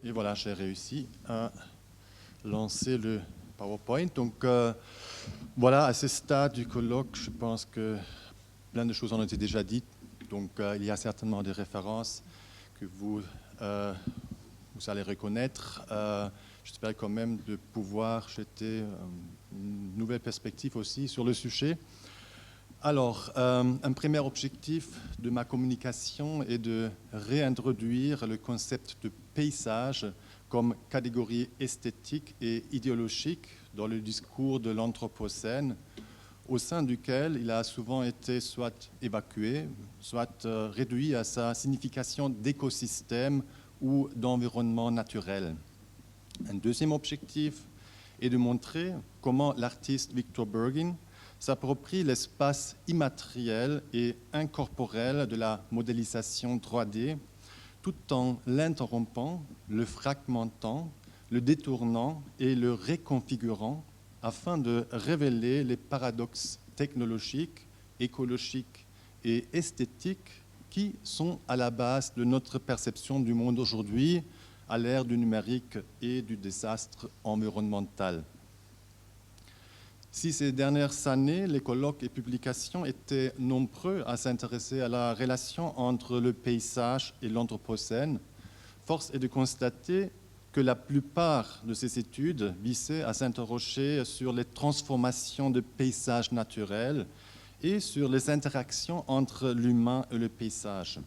Et voilà, j'ai réussi à lancer le PowerPoint. Donc voilà, à ce stade du colloque, je pense que plein de choses ont été déjà dites. Donc il y a certainement des références que vous allez reconnaître. J'espère quand même de pouvoir jeter une nouvelle perspective aussi sur le sujet. Alors, un premier objectif de ma communication est de réintroduire le concept de paysage comme catégorie esthétique et idéologique dans le discours de l'Anthropocène, au sein duquel il a souvent été soit évacué, soit réduit à sa signification d'écosystème ou d'environnement naturel. Un deuxième objectif est de montrer comment l'artiste Victor Bergin s'approprie l'espace immatériel et incorporel de la modélisation 3D, tout en l'interrompant, le fragmentant, le détournant et le reconfigurant afin de révéler les paradoxes technologiques, écologiques et esthétiques qui sont à la base de notre perception du monde aujourd'hui, à l'ère du numérique et du désastre environnemental. Si ces dernières années, les colloques et publications étaient nombreux à s'intéresser à la relation entre le paysage et l'Anthropocène, force est de constater que la plupart de ces études visaient à s'interroger sur les transformations de paysages naturels et sur les interactions entre l'humain et le paysage.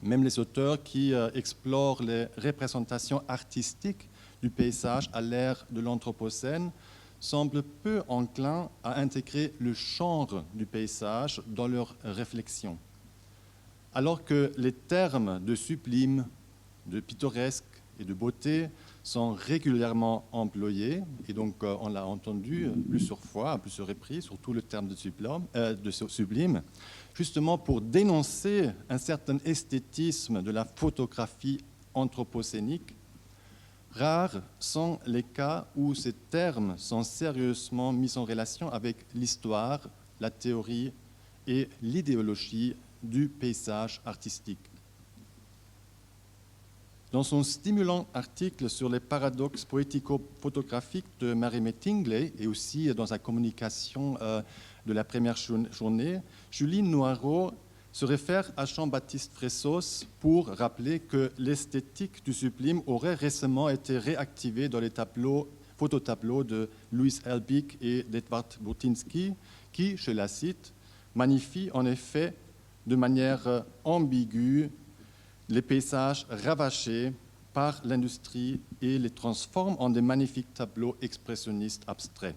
Même les auteurs qui explorent les représentations artistiques du paysage à l'ère de l'Anthropocène semblent peu enclins à intégrer le genre du paysage dans leurs réflexions. Alors que les termes de sublime, de pittoresque et de beauté sont régulièrement employés, et donc on l'a entendu plusieurs fois, à plusieurs reprises, surtout le terme de sublime, justement pour dénoncer un certain esthétisme de la photographie anthropocénique. Rares sont les cas où ces termes sont sérieusement mis en relation avec l'histoire, la théorie et l'idéologie du paysage artistique. Dans son stimulant article sur les paradoxes poético-photographiques de Mary-May Tingley et aussi dans sa communication de la première journée, Julie Noirot se réfère à Jean-Baptiste Fressos pour rappeler que l'esthétique du sublime aurait récemment été réactivée dans les phototableaux de Louis Helbig et d'Edward Burtynsky, qui, je la cite, magnifient en effet de manière ambiguë les paysages ravagés par l'industrie et les transforment en de magnifiques tableaux expressionnistes abstraits.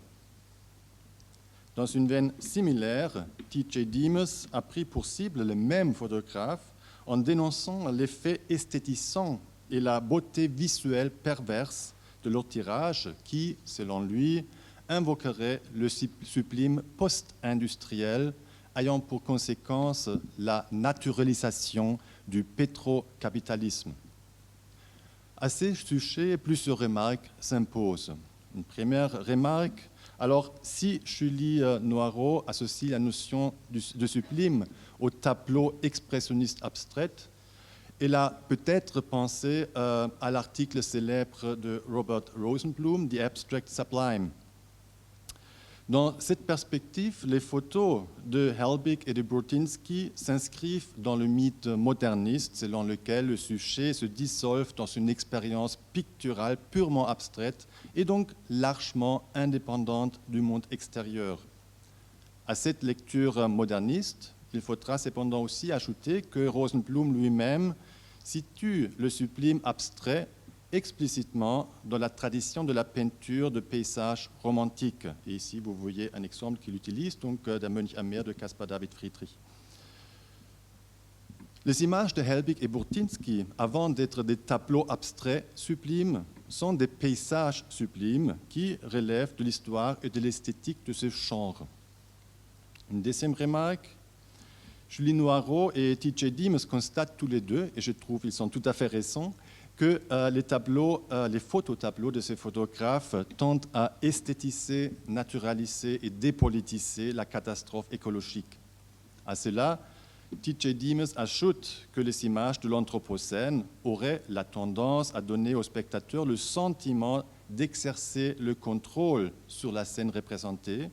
Dans une veine similaire, T.J. Demas a pris pour cible les mêmes photographes en dénonçant l'effet esthétisant et la beauté visuelle perverse de leur tirage qui, selon lui, invoquerait le sublime post-industriel ayant pour conséquence la naturalisation du pétrocapitalisme. À ces sujets, plusieurs remarques s'imposent. Une première remarque, alors si Julie Noirot associe la notion de sublime au tableau expressionniste abstrait, elle a peut-être pensé à l'article célèbre de Robert Rosenblum, The Abstract Sublime. Dans cette perspective, les photos de Helbig et de Burtynsky s'inscrivent dans le mythe moderniste selon lequel le sujet se dissolve dans une expérience picturale purement abstraite et donc largement indépendante du monde extérieur. À cette lecture moderniste, il faudra cependant aussi ajouter que Rosenblum lui-même situe le sublime abstrait explicitement dans la tradition de la peinture de paysages romantiques. Et ici, vous voyez un exemple qu'il utilise, donc Der Mönch am Meer de Caspar David Friedrich. Les images de Helbig et Burtynsky, avant d'être des tableaux abstraits sublimes, sont des paysages sublimes qui relèvent de l'histoire et de l'esthétique de ce genre. Une deuxième remarque, Julie Noirot et T.J. Demas constatent tous les deux, et je trouve qu'ils sont tout à fait raison, que les phototableaux de ces photographes tendent à esthétiser, naturaliser et dépolitiser la catastrophe écologique. À cela, T.J. Demas ajoute que les images de l'Anthropocène auraient la tendance à donner au spectateur le sentiment d'exercer le contrôle sur la scène représentée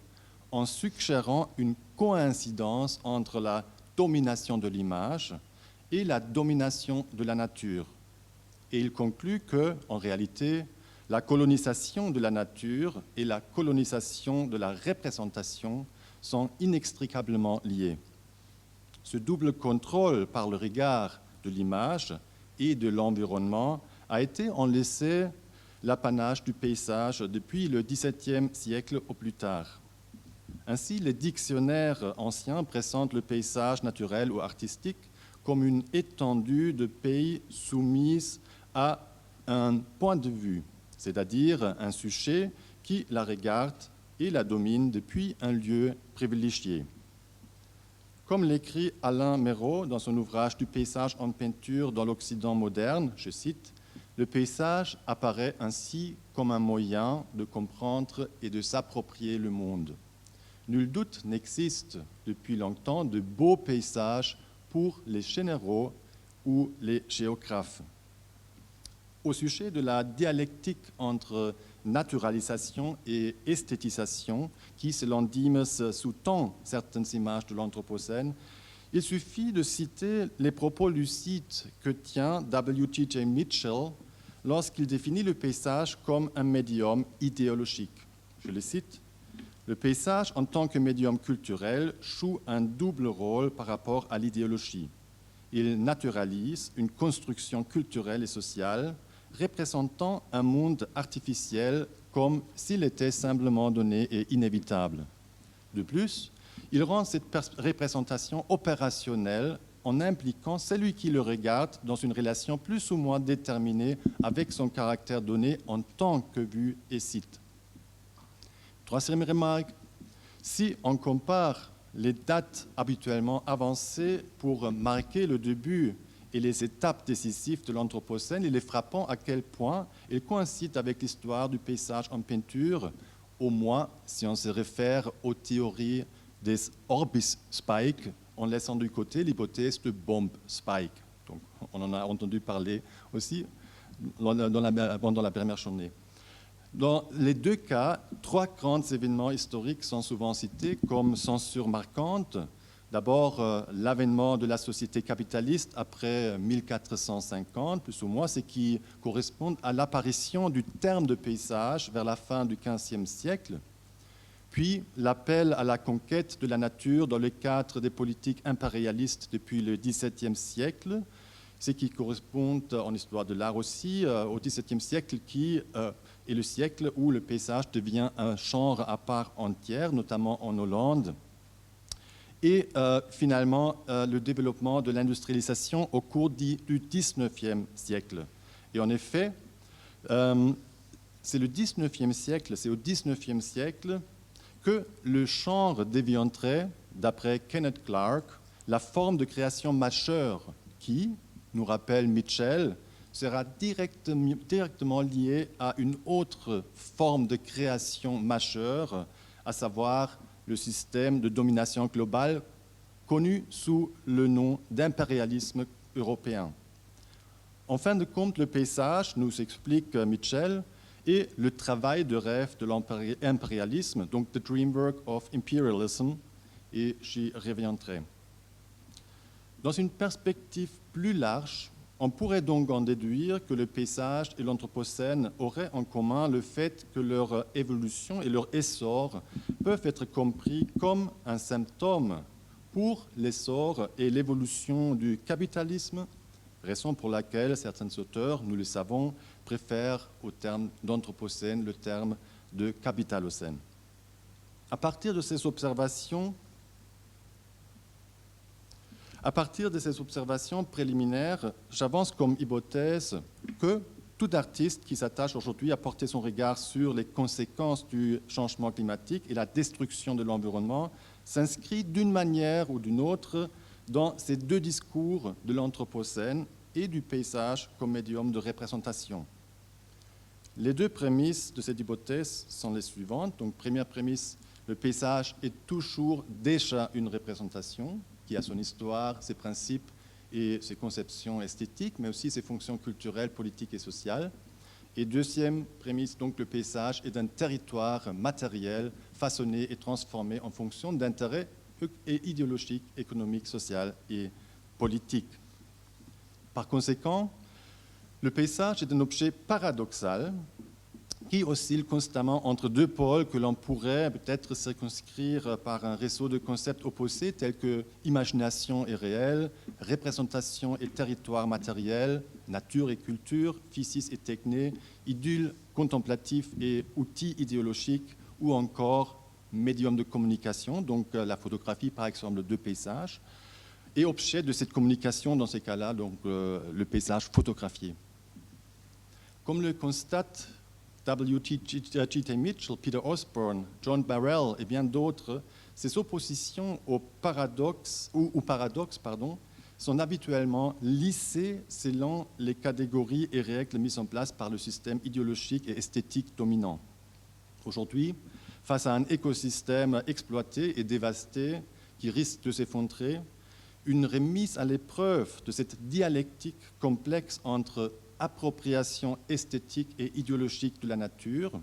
en suggérant une coïncidence entre la domination de l'image et la domination de la nature. Et il conclut que, en réalité, la colonisation de la nature et la colonisation de la représentation sont inextricablement liées. Ce double contrôle par le regard de l'image et de l'environnement a été en laissé l'apanage du paysage depuis le XVIIe siècle au plus tard. Ainsi, les dictionnaires anciens présentent le paysage naturel ou artistique comme une étendue de pays soumise à un point de vue, c'est-à-dire un sujet qui la regarde et la domine depuis un lieu privilégié. Comme l'écrit Alain Méraud dans son ouvrage Du paysage en peinture dans l'Occident moderne, je cite, « Le paysage apparaît ainsi comme un moyen de comprendre et de s'approprier le monde. Nul doute n'existe depuis longtemps de beaux paysages pour les généraux ou les géographes. » Au sujet de la dialectique entre naturalisation et esthétisation qui, selon Demas, sous-tend certaines images de l'Anthropocène, il suffit de citer les propos lucides que tient W.T.J. Mitchell lorsqu'il définit le paysage comme un médium idéologique. Je le cite, « Le paysage, en tant que médium culturel, joue un double rôle par rapport à l'idéologie. Il naturalise une construction culturelle et sociale représentant un monde artificiel comme s'il était simplement donné et inévitable. De plus, il rend cette représentation opérationnelle en impliquant celui qui le regarde dans une relation plus ou moins déterminée avec son caractère donné en tant que vue et site. Troisième remarque, si on compare les dates habituellement avancées pour marquer le début et les étapes décisives de l'Anthropocène, il est frappant à quel point il coïncide avec l'histoire du paysage en peinture, au moins si on se réfère aux théories des Orbis Spike, en laissant de côté l'hypothèse de Bomb Spike. Donc, on en a entendu parler aussi pendant la première journée. Dans les deux cas, trois grands événements historiques sont souvent cités comme censure marquante. D'abord, l'avènement de la société capitaliste après 1450, plus ou moins, ce qui correspond à l'apparition du terme de paysage vers la fin du XVe siècle. Puis, l'appel à la conquête de la nature dans le cadre des politiques impérialistes depuis le XVIIe siècle, ce qui correspond en histoire de l'art aussi au XVIIe siècle qui est le siècle où le paysage devient un genre à part entière, notamment en Hollande. Et finalement, le développement de l'industrialisation au cours du XIXe siècle. Et en effet, c'est au XIXe siècle que le genre deviendrait, d'après Kenneth Clark, la forme de création majeure qui, nous rappelle Mitchell, sera directement liée à une autre forme de création majeure, à savoir le système de domination globale connu sous le nom d'impérialisme européen. En fin de compte, le paysage, nous explique Mitchell, est le travail de rêve de l'impérialisme, donc the dream work of imperialism, et j'y reviendrai. Dans une perspective plus large, on pourrait donc en déduire que le paysage et l'Anthropocène auraient en commun le fait que leur évolution et leur essor peuvent être compris comme un symptôme pour l'essor et l'évolution du capitalisme, raison pour laquelle certains auteurs, nous le savons, préfèrent au terme d'Anthropocène le terme de capitalocène. À partir de ces observations préliminaires, j'avance comme hypothèse que tout artiste qui s'attache aujourd'hui à porter son regard sur les conséquences du changement climatique et la destruction de l'environnement s'inscrit d'une manière ou d'une autre dans ces deux discours de l'Anthropocène et du paysage comme médium de représentation. Les deux prémices de cette hypothèse sont les suivantes. Donc, première prémisse, le paysage est toujours déjà une représentation qui a son histoire, ses principes et ses conceptions esthétiques, mais aussi ses fonctions culturelles, politiques et sociales. Et deuxième prémisse, donc le paysage est un territoire matériel façonné et transformé en fonction d'intérêts idéologiques, économiques, sociaux et politiques. Par conséquent, le paysage est un objet paradoxal qui oscille constamment entre deux pôles que l'on pourrait peut-être circonscrire par un réseau de concepts opposés tels que imagination et réel, représentation et territoire matériel, nature et culture, physis et techné, idylle contemplatif et outils idéologiques ou encore médium de communication, donc la photographie par exemple de paysages, et objet de cette communication dans ces cas-là, donc le paysage photographié. Comme le constate W.T. Mitchell, Peter Osborne, John Barrell et bien d'autres, ces oppositions au paradoxe sont habituellement lissées selon les catégories et règles mises en place par le système idéologique et esthétique dominant. Aujourd'hui, face à un écosystème exploité et dévasté qui risque de s'effondrer, une remise à l'épreuve de cette dialectique complexe entre appropriation esthétique et idéologique de la nature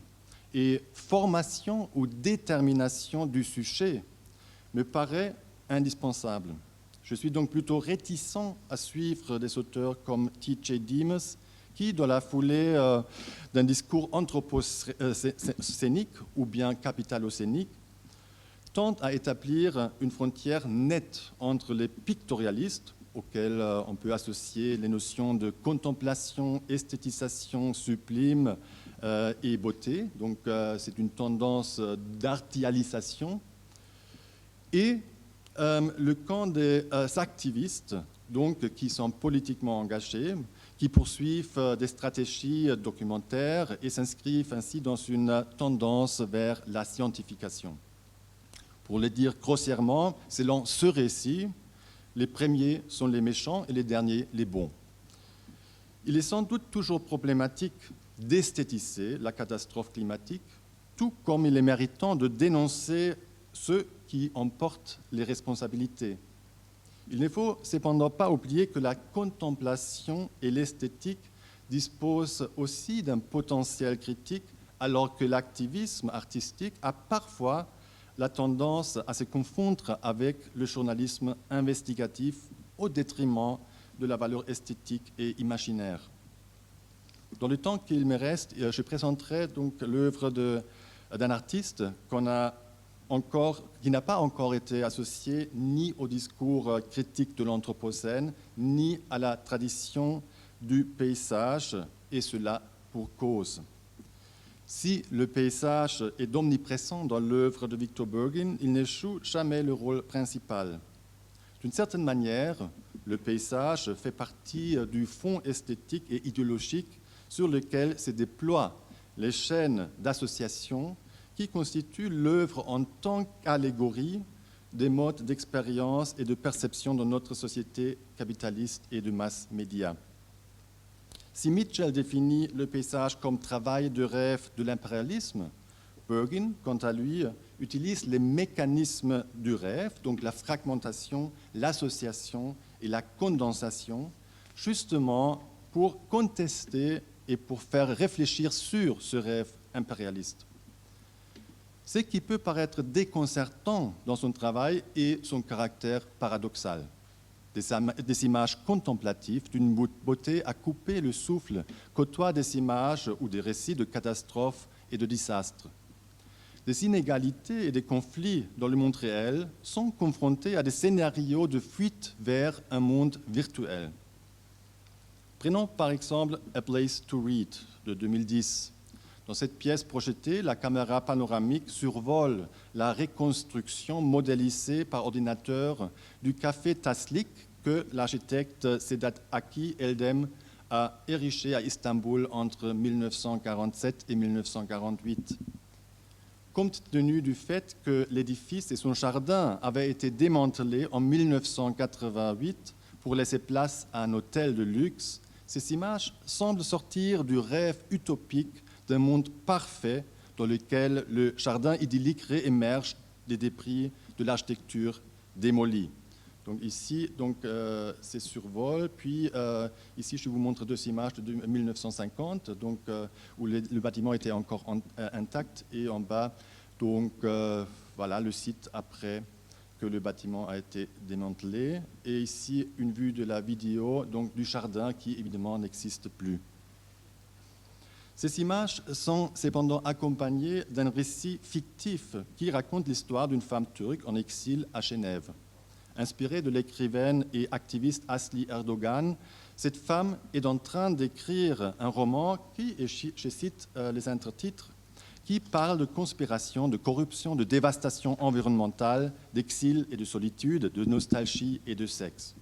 et formation ou détermination du sujet me paraît indispensable. Je suis donc plutôt réticent à suivre des auteurs comme T.J. Demes qui, dans la foulée d'un discours anthropocénique ou bien capitalocénique, tente à établir une frontière nette entre les pictorialistes, auxquels on peut associer les notions de contemplation, esthétisation, sublime et beauté. Donc c'est une tendance d'artialisation. Et le camp des activistes, donc, qui sont politiquement engagés, qui poursuivent des stratégies documentaires et s'inscrivent ainsi dans une tendance vers la scientification. Pour le dire grossièrement, selon ce récit, les premiers sont les méchants et les derniers les bons. Il est sans doute toujours problématique d'esthétiser la catastrophe climatique, tout comme il est méritant de dénoncer ceux qui en portent les responsabilités. Il ne faut cependant pas oublier que la contemplation et l'esthétique disposent aussi d'un potentiel critique, alors que l'activisme artistique a parfois la tendance à se confondre avec le journalisme investigatif au détriment de la valeur esthétique et imaginaire. Dans le temps qu'il me reste, je présenterai donc l'œuvre d'un artiste qui n'a pas encore été associé ni au discours critique de l'Anthropocène, ni à la tradition du paysage, et cela pour cause. Si le paysage est omniprésent dans l'œuvre de Victor Berggren, il ne joue jamais le rôle principal. D'une certaine manière, le paysage fait partie du fond esthétique et idéologique sur lequel se déploient les chaînes d'association qui constituent l'œuvre en tant qu'allégorie des modes d'expérience et de perception dans notre société capitaliste et de mass média. Si Mitchell définit le paysage comme travail de rêve de l'impérialisme, Berggren, quant à lui, utilise les mécanismes du rêve, donc la fragmentation, l'association et la condensation, justement pour contester et pour faire réfléchir sur ce rêve impérialiste. Ce qui peut paraître déconcertant dans son travail est son caractère paradoxal. Des images contemplatives d'une beauté à couper le souffle côtoient des images ou des récits de catastrophes et de désastres. Des inégalités et des conflits dans le monde réel sont confrontés à des scénarios de fuite vers un monde virtuel. Prenons par exemple A Place to Read de 2010. Dans cette pièce projetée, la caméra panoramique survole la reconstruction modélisée par ordinateur du café Taslik que l'architecte Sedat Aki Eldem a érigé à Istanbul entre 1947 et 1948. Compte tenu du fait que l'édifice et son jardin avaient été démantelés en 1988 pour laisser place à un hôtel de luxe, ces images semblent sortir du rêve utopique d'un monde parfait dans lequel le jardin idyllique réémerge des débris de l'architecture démolie. Donc ici, c'est survol. Puis ici, je vous montre deux images de 1950, où le bâtiment était encore intact. Et en bas, voilà le site après que le bâtiment a été démantelé. Et ici, une vue de la vidéo du jardin qui, évidemment, n'existe plus. Ces images sont cependant accompagnées d'un récit fictif qui raconte l'histoire d'une femme turque en exil à Genève. Inspirée de l'écrivaine et activiste Asli Erdogan, cette femme est en train d'écrire un roman qui, et je cite les intertitres, qui parle de conspiration, de corruption, de dévastation environnementale, d'exil et de solitude, de nostalgie et de sexe.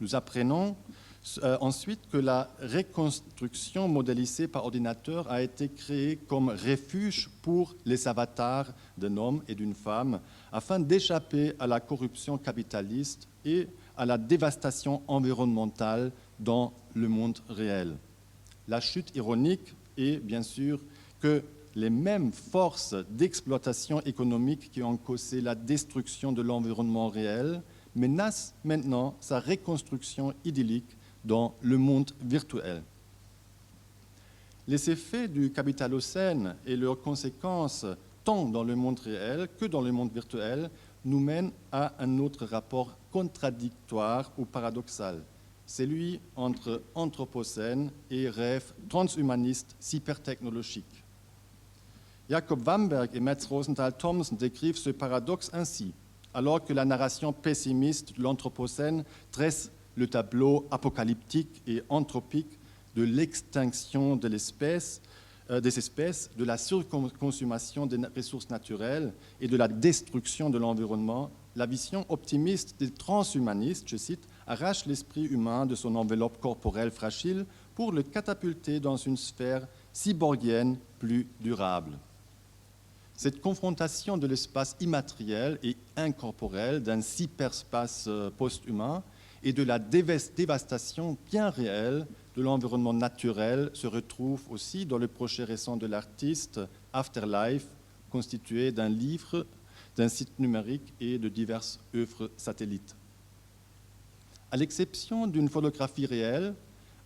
Nous apprenons ensuite que la reconstruction modélisée par ordinateur a été créée comme refuge pour les avatars d'un homme et d'une femme afin d'échapper à la corruption capitaliste et à la dévastation environnementale dans le monde réel. La chute ironique est bien sûr que les mêmes forces d'exploitation économique qui ont causé la destruction de l'environnement réel menacent maintenant sa reconstruction idyllique dans le monde virtuel. Les effets du capitalocène et leurs conséquences, tant dans le monde réel que dans le monde virtuel, nous mènent à un autre rapport contradictoire ou paradoxal, celui entre anthropocène et rêve transhumaniste cybertechnologique. Jacob Wamberg et Mats Rosenthal-Thomsen décrivent ce paradoxe ainsi. Alors que la narration pessimiste de l'anthropocène dresse le tableau apocalyptique et anthropique de l'extinction des espèces, de la surconsommation des ressources naturelles et de la destruction de l'environnement, la vision optimiste des transhumanistes, je cite, arrache l'esprit humain de son enveloppe corporelle fragile pour le catapulter dans une sphère cyborgienne plus durable. Cette confrontation de l'espace immatériel et incorporel d'un cyberspace post-humain et de la dévastation bien réelle de l'environnement naturel se retrouve aussi dans le projet récent de l'artiste Afterlife, constitué d'un livre, d'un site numérique et de diverses œuvres satellites. À l'exception d'une photographie réelle,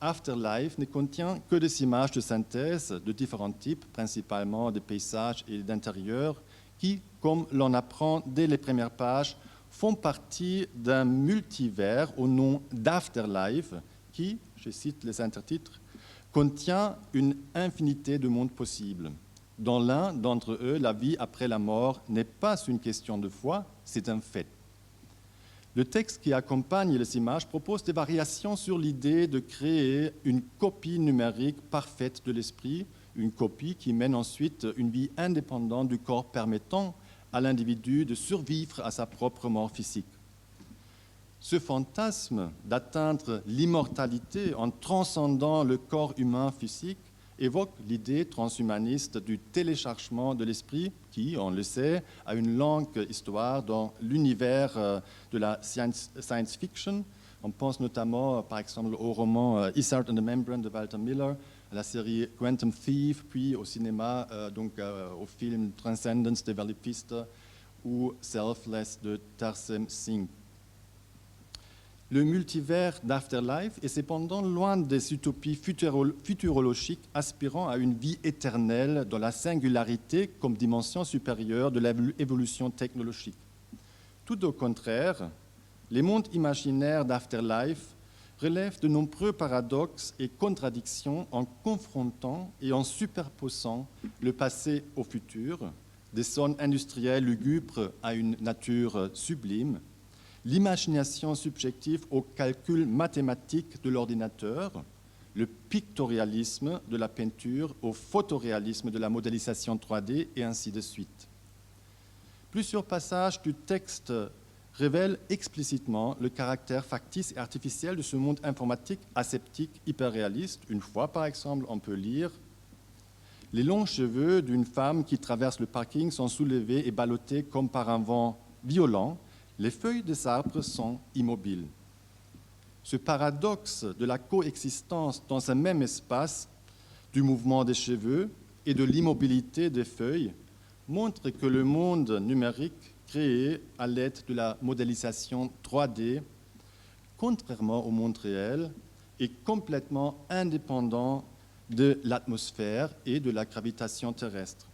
Afterlife ne contient que des images de synthèse de différents types, principalement des paysages et d'intérieurs, qui, comme l'on apprend dès les premières pages, font partie d'un multivers au nom d'Afterlife qui, je cite les intertitres, contient une infinité de mondes possibles. Dans l'un d'entre eux, la vie après la mort n'est pas une question de foi, c'est un fait. Le texte qui accompagne les images propose des variations sur l'idée de créer une copie numérique parfaite de l'esprit, une copie qui mène ensuite une vie indépendante du corps permettant à l'individu de survivre à sa propre mort physique. Ce fantasme d'atteindre l'immortalité en transcendant le corps humain physique évoque l'idée transhumaniste du téléchargement de l'esprit qui, on le sait, a une longue histoire dans l'univers de la science fiction. On pense notamment, par exemple, au roman Izzard and the Membrane de Walter Miller, à la série Quantum Thief, puis au cinéma, au film Transcendence de Valley Pfister ou Selfless de Tarsem Singh. Le multivers d'Afterlife est cependant loin des utopies futurologiques aspirant à une vie éternelle dans la singularité comme dimension supérieure de l'évolution technologique. Tout au contraire, les mondes imaginaires d'Afterlife relèvent de nombreux paradoxes et contradictions en confrontant et en superposant le passé au futur, des zones industrielles lugubres à une nature sublime, l'imagination subjective au calcul mathématique de l'ordinateur, le pictorialisme de la peinture au photoréalisme de la modélisation 3D et ainsi de suite. Plusieurs passages du texte révèlent explicitement le caractère factice et artificiel de ce monde informatique aseptique hyperréaliste. Une fois, par exemple, on peut lire « Les longs cheveux d'une femme qui traverse le parking sont soulevés et ballottés comme par un vent violent. Les feuilles des arbres sont immobiles. » Ce paradoxe de la coexistence dans un même espace du mouvement des cheveux et de l'immobilité des feuilles montre que le monde numérique créé à l'aide de la modélisation 3D contrairement au monde réel, est complètement indépendant de l'atmosphère et de la gravitation terrestre.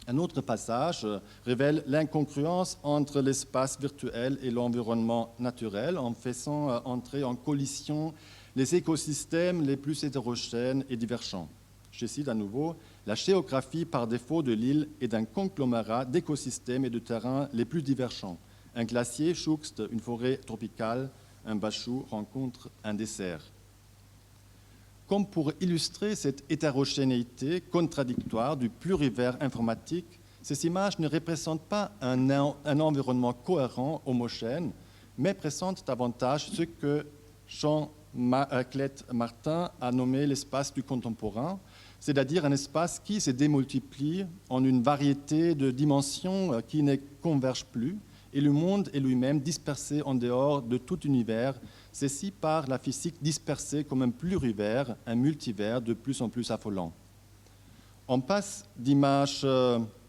Un autre passage révèle l'incongruence entre l'espace virtuel et l'environnement naturel en faisant entrer en collision les écosystèmes les plus hétérogènes et divergents. Je cite à nouveau, « La géographie par défaut de l'île est d'un conglomérat d'écosystèmes et de terrains les plus divergents. Un glacier jouxte une forêt tropicale, un bachou rencontre un dessert. » Comme pour illustrer cette hétérogénéité contradictoire du plurivers informatique, ces images ne représentent pas un environnement cohérent, homogène, mais présentent davantage ce que Jean-Clède Martin a nommé l'espace du contemporain, c'est-à-dire un espace qui se démultiplie en une variété de dimensions qui ne convergent plus, et le monde est lui-même dispersé en dehors de tout univers, ceci par la physique dispersée comme un plurivers, un multivers de plus en plus affolant. On passe d'images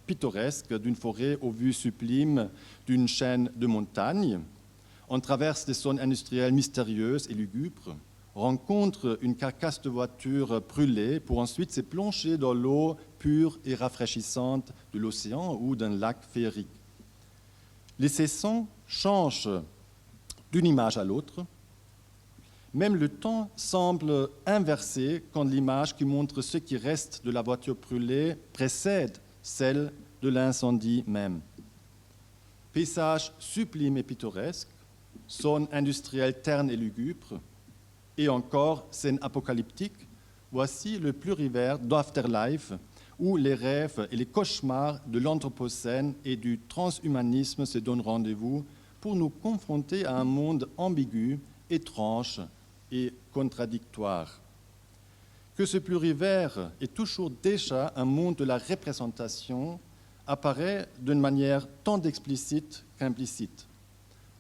pittoresques d'une forêt aux vues sublimes d'une chaîne de montagnes, on traverse des zones industrielles mystérieuses et lugubres, rencontre une carcasse de voiture brûlée pour ensuite se plonger dans l'eau pure et rafraîchissante de l'océan ou d'un lac féerique. Les saisons changent d'une image à l'autre. Même le temps semble inversé quand l'image qui montre ce qui reste de la voiture brûlée précède celle de l'incendie même. Paysage sublime et pittoresque, zone industrielle terne et lugubre, et encore scène apocalyptique, voici le plurivers d'Afterlife, où les rêves et les cauchemars de l'anthropocène et du transhumanisme se donnent rendez-vous pour nous confronter à un monde ambigu, étrange et contradictoire. Que ce plurivers est toujours déjà un monde de la représentation apparaît d'une manière tant explicite qu'implicite.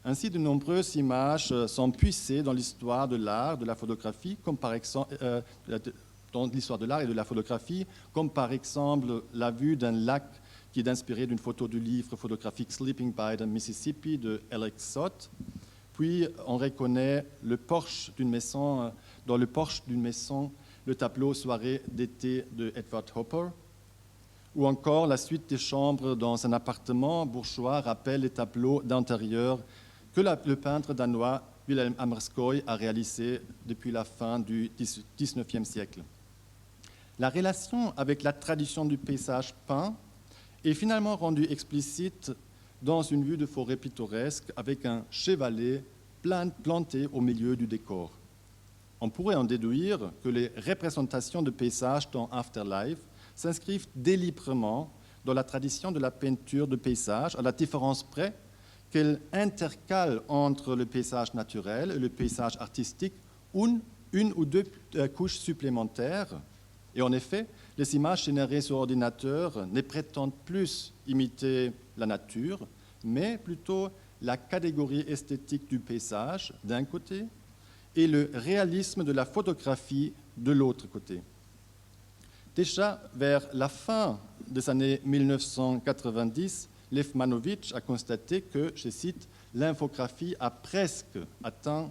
Ainsi, de nombreuses images sont puisées dans l'histoire de l'art, de la photographie, comme par exemple dans l'histoire de l'art et de la photographie, comme par exemple la vue d'un lac qui est inspiré d'une photo du livre photographique Sleeping by the Mississippi de Alex Sott. Puis on reconnaît le porche d'une maison, dans le porche d'une maison, le tableau Soirée d'été de Edward Hopper, ou encore la suite des chambres dans un appartement bourgeois rappelle les tableaux d'intérieur que le peintre danois Wilhelm Amerskøi a réalisé depuis la fin du XIXe siècle. La relation avec la tradition du paysage peint est finalement rendue explicite dans une vue de forêt pittoresque avec un chevalet planté au milieu du décor. On pourrait en déduire que les représentations de paysages dans Afterlife s'inscrivent délibérément dans la tradition de la peinture de paysage, à la différence près qu'elle intercale entre le paysage naturel et le paysage artistique une ou deux couches supplémentaires. Et en effet, les images générées sur ordinateur ne prétendent plus imiter la nature, mais plutôt la catégorie esthétique du paysage d'un côté et le réalisme de la photographie de l'autre côté. Déjà vers la fin des années 1990, Lev Manovich a constaté que, je cite, l'infographie a presque atteint,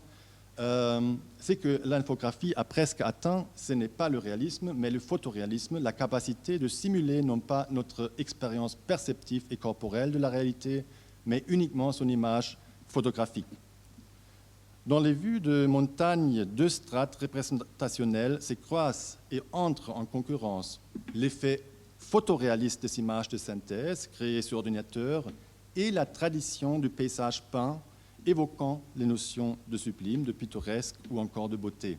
c'est que l'infographie a presque atteint, ce n'est pas le réalisme, mais le photoréalisme, la capacité de simuler non pas notre expérience perceptive et corporelle de la réalité, mais uniquement son image photographique. Dans les vues de montagne, deux strates représentationnelles se croisent et entrent en concurrence. L'effet photoréaliste des images de synthèse créées sur ordinateur et la tradition du paysage peint évoquant les notions de sublime, de pittoresque ou encore de beauté.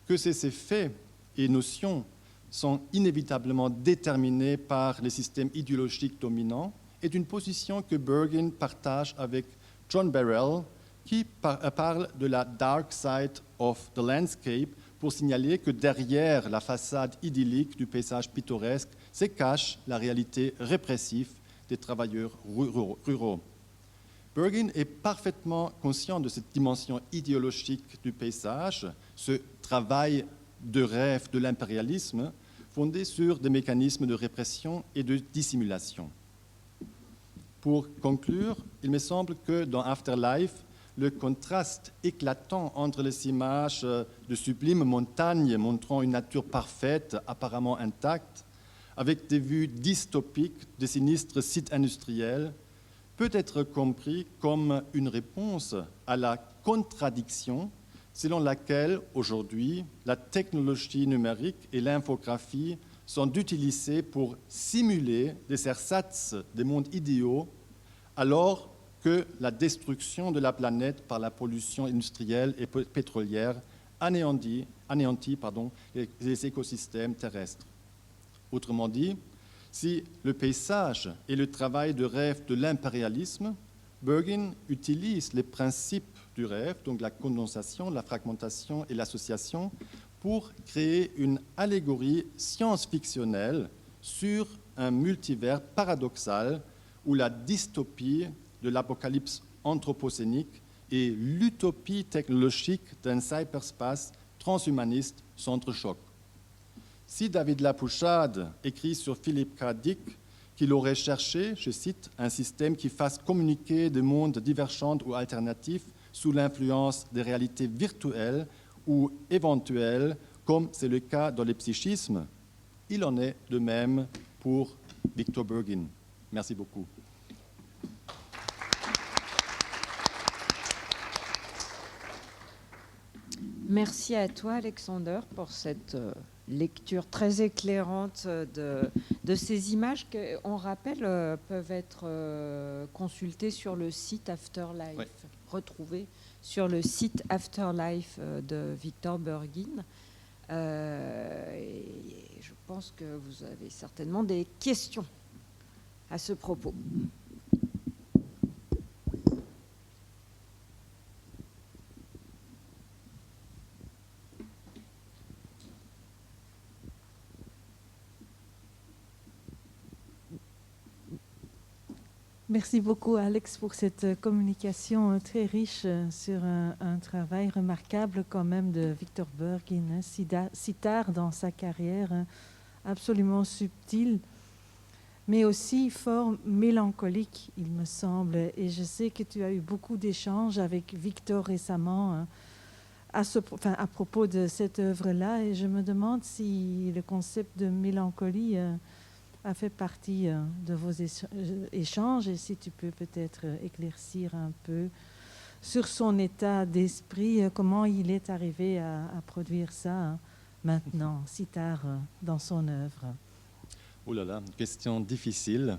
Que ces effets et notions sont inévitablement déterminés par les systèmes idéologiques dominants est une position que Bergin partage avec John Barrell, qui parle de la dark side of the landscape pour signaler que derrière la façade idyllique du paysage pittoresque se cache la réalité répressive des travailleurs ruraux. Bergin est parfaitement conscient de cette dimension idéologique du paysage, ce travail de rêve de l'impérialisme fondé sur des mécanismes de répression et de dissimulation. Pour conclure, il me semble que dans Afterlife, le contraste éclatant entre les images de sublimes montagnes montrant une nature parfaite, apparemment intacte, avec des vues dystopiques de sinistres sites industriels, peut être compris comme une réponse à la contradiction selon laquelle, aujourd'hui, la technologie numérique et l'infographie sont utilisées pour simuler des ersatz des mondes idéaux, alors que la destruction de la planète par la pollution industrielle et pétrolière anéantit les écosystèmes terrestres. Autrement dit, si le paysage est le travail de rêve de l'impérialisme, Bergin utilise les principes du rêve, donc la condensation, la fragmentation et l'association, pour créer une allégorie science-fictionnelle sur un multivers paradoxal où la dystopie de l'apocalypse anthropocénique et l'utopie technologique d'un cyberspace transhumaniste s'entrechoquent. Si David Lapouchade écrit sur Philip K. Dick qu'il aurait cherché, je cite, un système qui fasse communiquer des mondes divergents ou alternatifs sous l'influence des réalités virtuelles ou éventuelles, comme c'est le cas dans les psychismes, il en est de même pour Victor Bergin. Merci beaucoup. Merci à toi, Alexander, pour cette lecture très éclairante de ces images qui, on rappelle, peuvent être consultées sur le site Afterlife, ouais. Retrouvées sur le site Afterlife de Victor Bergin. Et je pense que vous avez certainement des questions à ce propos. Merci beaucoup, Alex, pour cette communication très riche sur un travail remarquable quand même de Victor Bergin, si tard dans sa carrière, absolument subtil, mais aussi fort mélancolique, il me semble. Et je sais que tu as eu beaucoup d'échanges avec Victor récemment à propos de cette œuvre-là, et je me demande si le concept de mélancolie a fait partie de vos échanges, et si tu peux peut-être éclaircir un peu sur son état d'esprit, comment il est arrivé à produire ça maintenant, si tard dans son œuvre. Oh là là, question difficile,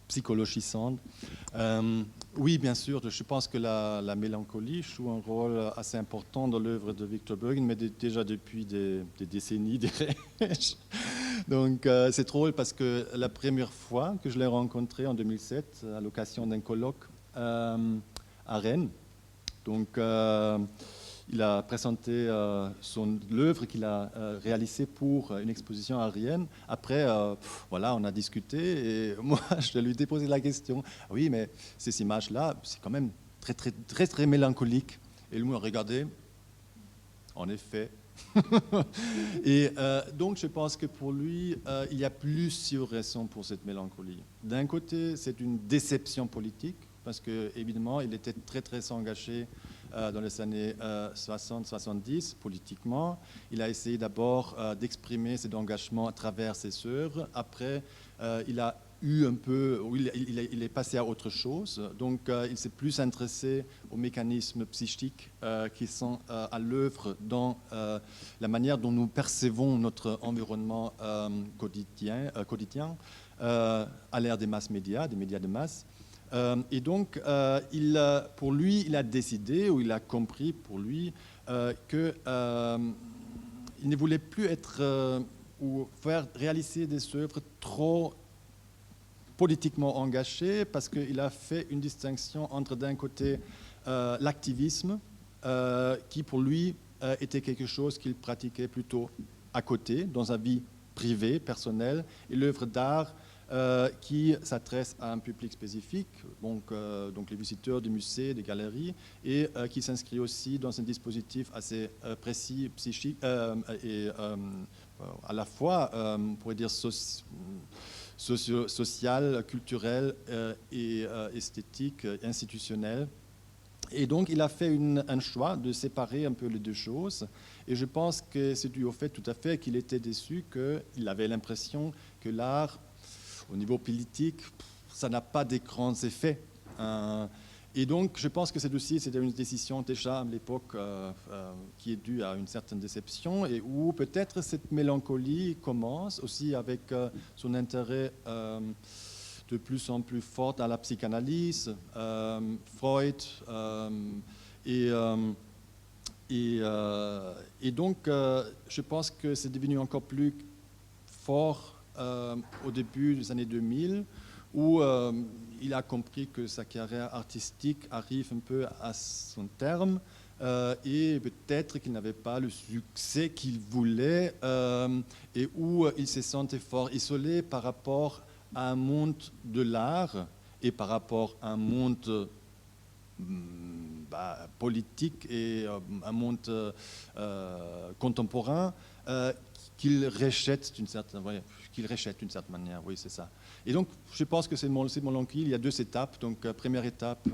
psychologisante. Oui, bien sûr, je pense que la mélancolie joue un rôle assez important dans l'œuvre de Victor Bergin, mais déjà depuis des décennies, dirais-je. Donc c'est drôle parce que la première fois que je l'ai rencontré en 2007, à l'occasion d'un colloque à Rennes, donc il a présenté l'œuvre qu'il a réalisée pour une exposition à Rennes. Après, on a discuté et moi, je lui ai déposé la question. Oui, mais ces images-là, c'est quand même très, très, très, très mélancolique. Et lui m'a regardé. En effet. Et donc, je pense que pour lui, il y a plusieurs raisons pour cette mélancolie. D'un côté, c'est une déception politique, parce qu'évidemment, il était très, très engagé dans les années 60-70 politiquement. Il a essayé d'abord d'exprimer cet engagement à travers ses œuvres. Après, il a eu un peu, il est passé à autre chose. Donc, il s'est plus intéressé aux mécanismes psychiques qui sont à l'œuvre dans la manière dont nous percevons notre environnement quotidien à l'ère des mass médias, des médias de masse. Et donc, pour lui, il a décidé, ou il a compris pour lui, qu'il ne voulait plus être ou faire réaliser des œuvres trop politiquement engagées, parce qu'il a fait une distinction entre, d'un côté, l'activisme, qui pour lui était quelque chose qu'il pratiquait plutôt à côté, dans sa vie privée, personnelle, et l'œuvre d'art qui s'adresse à un public spécifique, donc les visiteurs des musées, des galeries, et qui s'inscrit aussi dans un dispositif assez précis, psychique, et à la fois, on pourrait dire, social, culturel et esthétique, institutionnel. Et donc, il a fait un choix de séparer un peu les deux choses. Et je pense que c'est dû au fait tout à fait qu'il était déçu, qu'il avait l'impression que l'art, au niveau politique, ça n'a pas de grands effets. Et donc, je pense que c'était une décision déjà à l'époque qui est due à une certaine déception et où peut-être cette mélancolie commence aussi avec son intérêt de plus en plus fort à la psychanalyse, Freud, et donc je pense que c'est devenu encore plus fort au début des années 2000, où il a compris que sa carrière artistique arrive un peu à son terme et peut-être qu'il n'avait pas le succès qu'il voulait et où il se sentait fort isolé par rapport à un monde de l'art et par rapport à un monde politique et un monde contemporain qu'il rejette d'une certaine manière, oui, c'est ça. Et donc, je pense que c'est mélancolie. Il y a deux étapes. Donc, première étape,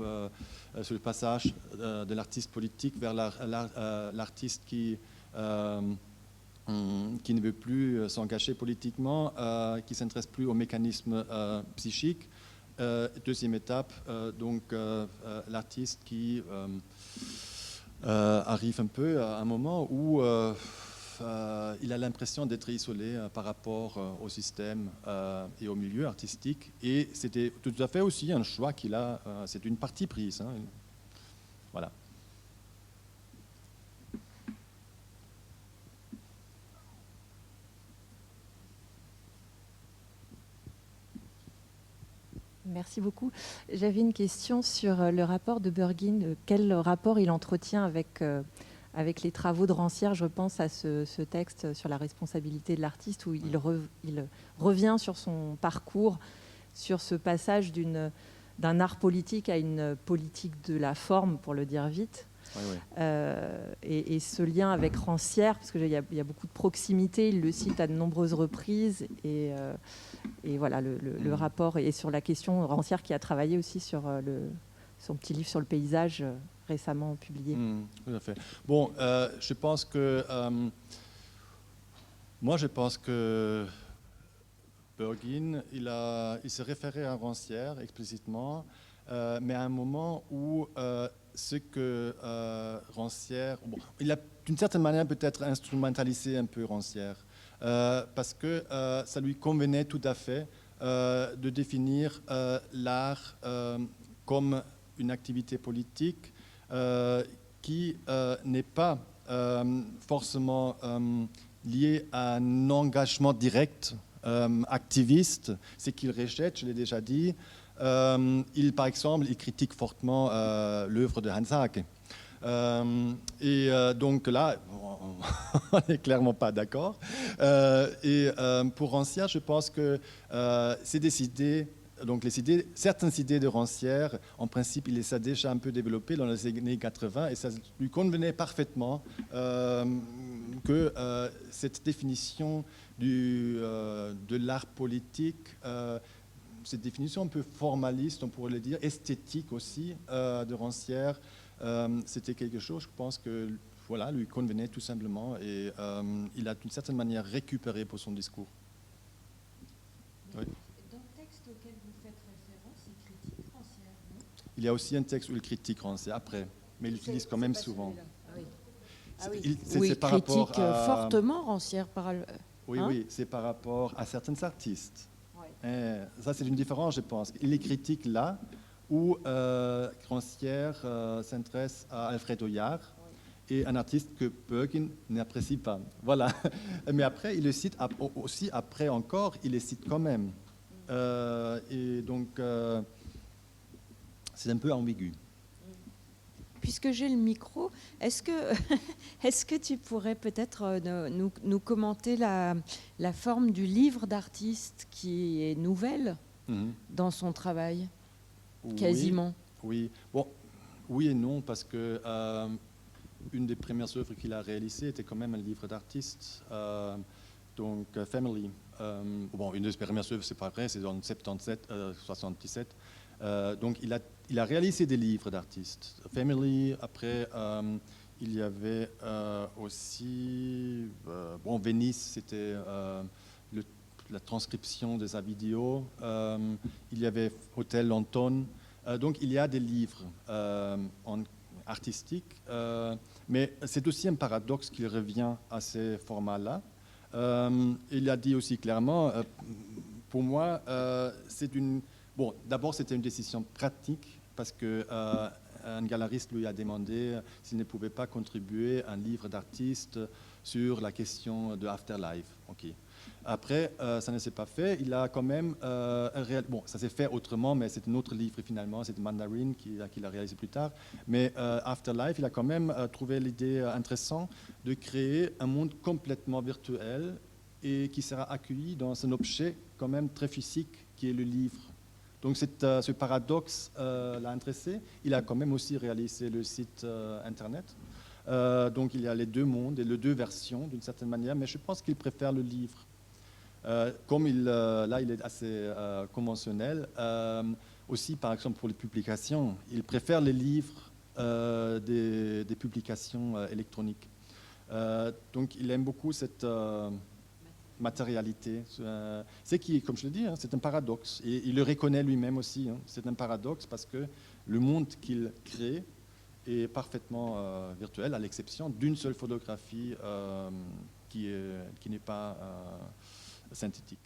c'est le passage de l'artiste politique vers l'artiste qui ne veut plus s'engager politiquement, qui ne s'intéresse plus aux mécanismes psychiques. Deuxième étape, donc l'artiste qui arrive un peu à un moment où il a l'impression d'être isolé par rapport au système et au milieu artistique. Et c'était tout à fait aussi un choix qu'il a, c'est une partie prise. Hein. Voilà. Merci beaucoup. J'avais une question sur le rapport de Bürgin. Quel rapport il entretient avec les travaux de Rancière? Je pense à ce texte sur la responsabilité de l'artiste où il revient sur son parcours, sur ce passage d'un art politique à une politique de la forme, pour le dire vite. Oui, oui. Et ce lien avec Rancière, parce qu'il y a beaucoup de proximité, il le cite à de nombreuses reprises, et voilà le rapport, et sur la question Rancière qui a travaillé aussi sur son petit livre sur le paysage récemment publié. Tout à fait. Bon, je pense que Bürgin, il se référait à Rancière explicitement, mais à un moment où ce que Rancière... Bon, il a d'une certaine manière peut-être instrumentalisé un peu Rancière, parce que ça lui convenait tout à fait de définir l'art comme une activité politique qui n'est pas forcément liée à un engagement direct activiste. C'est qu'il rejette, je l'ai déjà dit. Par exemple, il critique fortement l'œuvre de Hans Haacke. Donc là, on n'est clairement pas d'accord. Pour Rancière, je pense que c'est des idées, donc certaines idées de Rancière, en principe, il les a déjà un peu développées dans les années 80 et ça lui convenait parfaitement que cette définition de l'art politique, cette définition un peu formaliste, on pourrait le dire, esthétique aussi, de Rancière, c'était quelque chose, je pense que voilà, lui convenait tout simplement et il a d'une certaine manière récupéré pour son discours. Oui. Dans le texte auquel vous faites référence, il critique Rancière, non ? Il y a aussi un texte où il critique Rancière après, mais il l'utilise quand même souvent. Oui, il critique fortement Rancière. Oui, hein? oui, c'est par rapport à certains artistes. Ouais. Ça, c'est une différence, je pense. Il les critique là où Rancière s'intéresse à Alfred Auillard, et un artiste que Bürgin n'apprécie pas. Voilà. Mais après, il le cite aussi, après encore, il les cite quand même. Et donc, c'est un peu ambigu. Puisque j'ai le micro, est-ce que tu pourrais peut-être nous commenter la forme du livre d'artiste qui est nouvelle dans son travail, quasiment? Oui. Bon, oui et non, parce que une des premières œuvres qu'il a réalisées était quand même un livre d'artiste donc Family. Bon, une de ses premières œuvres, c'est pas vrai, c'est en 77. Donc il a réalisé des livres d'artistes. Family, après il y avait aussi, bon, Venise, c'était la transcription de sa vidéo. Il y avait Hôtel Anton. Donc il y a des livres artistiques, mais c'est aussi un paradoxe qui revient à ces formats-là. Il a dit aussi clairement, pour moi, c'est une... Bon, d'abord, c'était une décision pratique parce qu'un galeriste lui a demandé s'il ne pouvait pas contribuer à un livre d'artiste sur la question de Afterlife. Okay. Après, ça ne s'est pas fait. Il a quand même... bon, ça s'est fait autrement, mais c'est un autre livre finalement. C'est Mandarin qu'il a réalisé plus tard. Mais Afterlife, il a quand même trouvé l'idée intéressante de créer un monde complètement virtuel et qui sera accueilli dans un objet quand même très physique qui est le livre. Donc ce paradoxe l'a intéressé. Il a quand même aussi réalisé le site Internet. Donc il y a les deux mondes et les deux versions d'une certaine manière, mais je pense qu'il préfère le livre. Comme là, il est assez conventionnel. Aussi, par exemple, pour les publications, il préfère les livres des publications électroniques. Donc il aime beaucoup cette... matérialité. C'est qui, comme je le dis, hein, c'est un paradoxe. Et il le reconnaît lui-même aussi. Hein. C'est un paradoxe parce que le monde qu'il crée est parfaitement virtuel, à l'exception d'une seule photographie qui n'est pas synthétique.